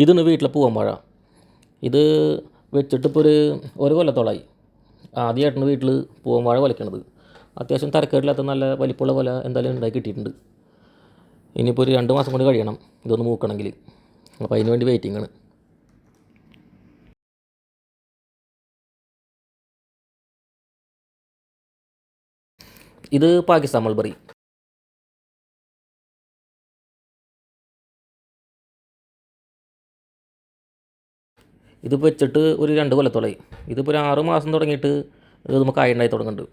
ഇതൊന്ന് വീട്ടിലെ പൂവൻ വാഴ. ഇത് വെച്ചിട്ട് ഇപ്പോൾ ഒരു കൊല്ലത്തോളമായി. ആദ്യമായിട്ടാണ് വീട്ടിൽ പൂവൻ വാഴ കുലയ്ക്കണത്. അത്യാവശ്യം തരക്കേടില്ലാത്ത നല്ല വലിപ്പമുള്ള കൊല എന്തായാലും ഉണ്ടാക്കി കിട്ടിയിട്ടുണ്ട്. ഇനിയിപ്പോൾ ഒരു 2 മാസം കൊണ്ട് കഴിയണം ഇതൊന്ന് മൂക്കണമെങ്കിൽ. അപ്പോൾ അതിന് വേണ്ടി വെയിറ്റിംഗ് ആണ്. ഇത് പാകിസ്ഥാൻ മൾബറി. ഇത് വെച്ചിട്ട് ഒരു 2 കൊല്ലത്തോളമായി. ഇതിപ്പോൾ ഒരു 6 മാസം തുടങ്ങിയിട്ട് ഇത് നമുക്ക് കായ ഉണ്ടായി തുടങ്ങുന്നുണ്ട്.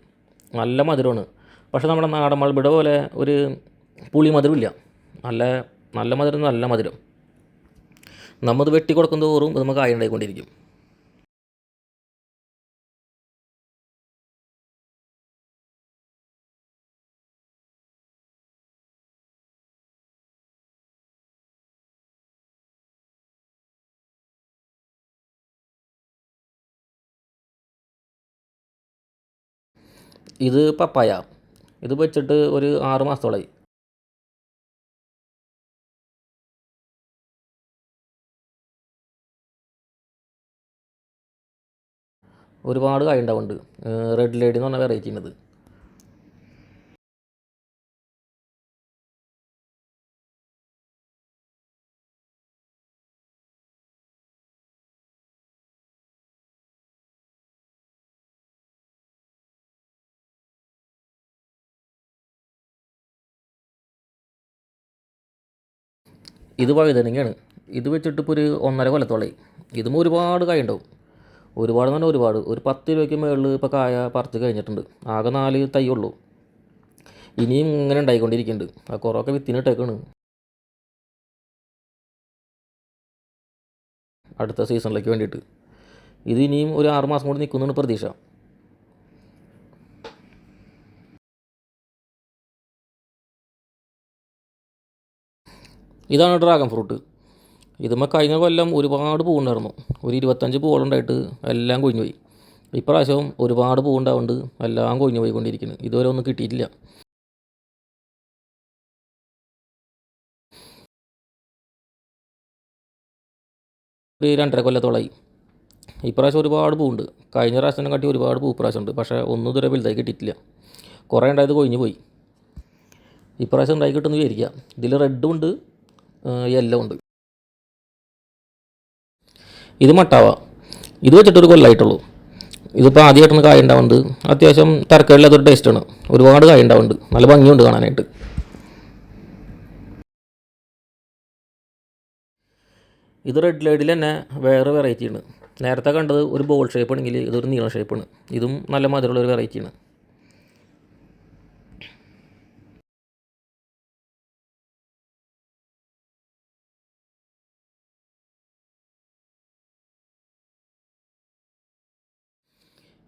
നല്ല മധുരമാണ്. പക്ഷേ നമ്മുടെ നാടൻ മൾബിയുടെ പോലെ ഒരു പുളി മധുരമില്ല. നല്ല നല്ല മധുരം, നല്ല മധുരം. നമ്മത് വെട്ടി കൊടുക്കും തോറും ഇത് നമുക്ക് കായ ഉണ്ടായിക്കൊണ്ടിരിക്കും. ഇത് പപ്പായ. ഇത് വെച്ചിട്ട് ഒരു 6 മാസത്തോളമായി. ഒരുപാട് കായ ഉണ്ടാവുന്നുണ്ട്. റെഡ് ലേഡി എന്ന് പറഞ്ഞ വെറൈറ്റി ഉള്ളത്. ഇത് വഴുതനങ്ങയാണ്. ഇത് വെച്ചിട്ട് ഇപ്പോൾ ഒരു 1.5 കൊല്ലത്തോളമായി. ഇതും ഒരുപാട് കായ ഉണ്ടാവും. ഒരുപാടെന്ന് പറഞ്ഞാൽ ഒരുപാട്. ഒരു 10 രൂപയ്ക്ക് മുകളിൽ ഇപ്പോൾ കായ പറിച്ച് കഴിഞ്ഞിട്ടുണ്ട്. ആകെ 4 തൈ ഉള്ളൂ. ഇനിയും ഇങ്ങനെ ഉണ്ടായിക്കൊണ്ടിരിക്കുന്നുണ്ട്. ആ കുറേയൊക്കെ വിത്തിനിട്ടേക്കാണ് അടുത്ത സീസണിലേക്ക് വേണ്ടിയിട്ട്. ഇത് ഇനിയും ഒരു 6 മാസം കൊണ്ട് നിൽക്കുന്നതാണ് പ്രതീക്ഷ. ഇതാണ് ഡ്രാഗൺ ഫ്രൂട്ട്. ഇതുമ്മേ കഴിഞ്ഞ കൊല്ലം ഒരുപാട് പൂവുണ്ടായിരുന്നു. ഒരു 25 പൂവുകളുണ്ടായിട്ട് എല്ലാം കൊഴിഞ്ഞു പോയി. ഇപ്രാവശ്യം ഒരുപാട് പൂവുണ്ടാവുന്നുണ്ട്. എല്ലാം കൊഴിഞ്ഞു പോയിക്കൊണ്ടിരിക്കുന്നു. ഇതുവരെ ഒന്നും കിട്ടിയിട്ടില്ല. ഒരു 2.5 കൊല്ലത്തോളമായി. ഇപ്രാവശ്യം ഒരുപാട് പൂവുണ്ട്. കഴിഞ്ഞ പ്രാവശ്യം കാട്ടി ഒരുപാട് പൂ ഇപ്രാവശ്യമുണ്ട്. പക്ഷേ ഒന്നും ഇതുവരെ വലുതായി കിട്ടിയിട്ടില്ല. കുറേ ഉണ്ടായത് കൊഴിഞ്ഞു പോയി. ഇപ്രാവശ്യം ഉണ്ടായി കിട്ടുമെന്ന് വിചാരിക്കുക. ഇതിൽ റെഡും ഉണ്ട്, യെല്ലോ ഉണ്ട്. ഇത് മട്ടാവ. ഇത് വെച്ചിട്ടൊരു കൊല്ലമായിട്ടുള്ളൂ. ഇതിപ്പോൾ ആദ്യമായിട്ടൊന്ന് കായ ഉണ്ടാവുന്നത്. അത്യാവശ്യം തരക്കേടില്ലാത്തൊരു ടേസ്റ്റാണ്. ഒരുപാട് കായ ഉണ്ടാവുന്നുണ്ട്. നല്ല ഭംഗിയുണ്ട് കാണാനായിട്ട്. ഇത് റെഡ് ലേഡിൽ തന്നെ വേറെ വെറൈറ്റിയാണ്. നേരത്തെ കണ്ടത് ഒരു ബോൾ ഷേപ്പ് ആണെങ്കിൽ ഇതൊരു നീളം ഷേപ്പാണ്. ഇതും നല്ല മധുരമുള്ളൊരു വെറൈറ്റിയാണ്.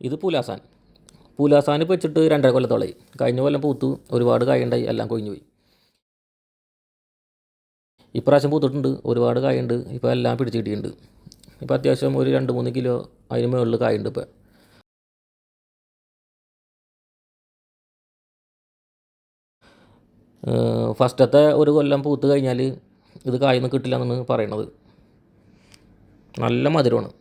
ഇത് പുലാസാൻ. പുലാസാൻ ഇപ്പോൾ വെച്ചിട്ട് 2.5 കൊല്ലത്തോളമായി. കഴിഞ്ഞ കൊല്ലം പൂത്തു ഒരുപാട് കായുണ്ടായി, എല്ലാം കൊഴിഞ്ഞു പോയി. ഇപ്രാവശ്യം പൂത്തിട്ടുണ്ട്, ഒരുപാട് കായുണ്ട്. ഇപ്പോൾ എല്ലാം പിടിച്ച് കിട്ടിയിട്ടുണ്ട്. ഇപ്പോൾ അത്യാവശ്യം ഒരു 2-3 കിലോ അതിന് മുകളിൽ കായുണ്ട്. ഇപ്പോൾ ഫസ്റ്റത്തെ ഒരു കൊല്ലം പൂത്ത് കഴിഞ്ഞാൽ ഇത് കായൊന്നും കിട്ടില്ല എന്നാണ് പറയണത്. നല്ല മധുരമാണ്.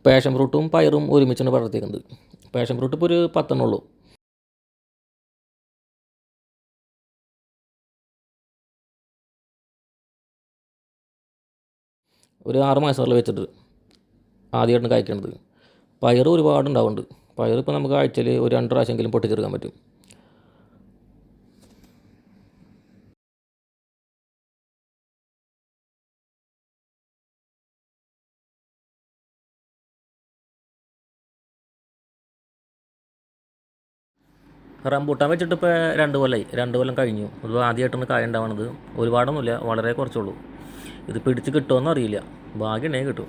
പാഷൻ ഫ്രൂട്ടും പയറും ഒരുമിച്ചാണ് പടർത്തിക്കുന്നത്. പാഷൻ ഫ്രൂട്ട് ഇപ്പോൾ ഒരു 10 ഉള്ളൂ. ഒരു 6 മാസങ്ങളിൽ വെച്ചിട്ട് ആദ്യമായിട്ടാണ് കായ്ക്കണത്. പയർ ഒരുപാട് ഉണ്ടാവുന്നുണ്ട്. പയർ ഇപ്പോൾ നമുക്ക് ആഴ്ചയിൽ ഒരു 2 പ്രാവശ്യമെങ്കിലും പൊട്ടിച്ചെടുക്കാൻ പറ്റും. റംബൂട്ടാൻ വെച്ചിട്ട് ഇപ്പോൾ 2 കൊല്ലമായി. 2 കൊല്ലം കഴിഞ്ഞു. ഇത് ആദ്യമായിട്ടാണ് കായ ഉണ്ടാവുന്നത്. ഒരുപാടൊന്നുമില്ല, വളരെ കുറച്ചുള്ളൂ. ഇത് പിടിച്ച് കിട്ടുമോയെന്ന് അറിയില്ല. ഭാഗ്യമുണ്ടെങ്കിൽ കിട്ടും.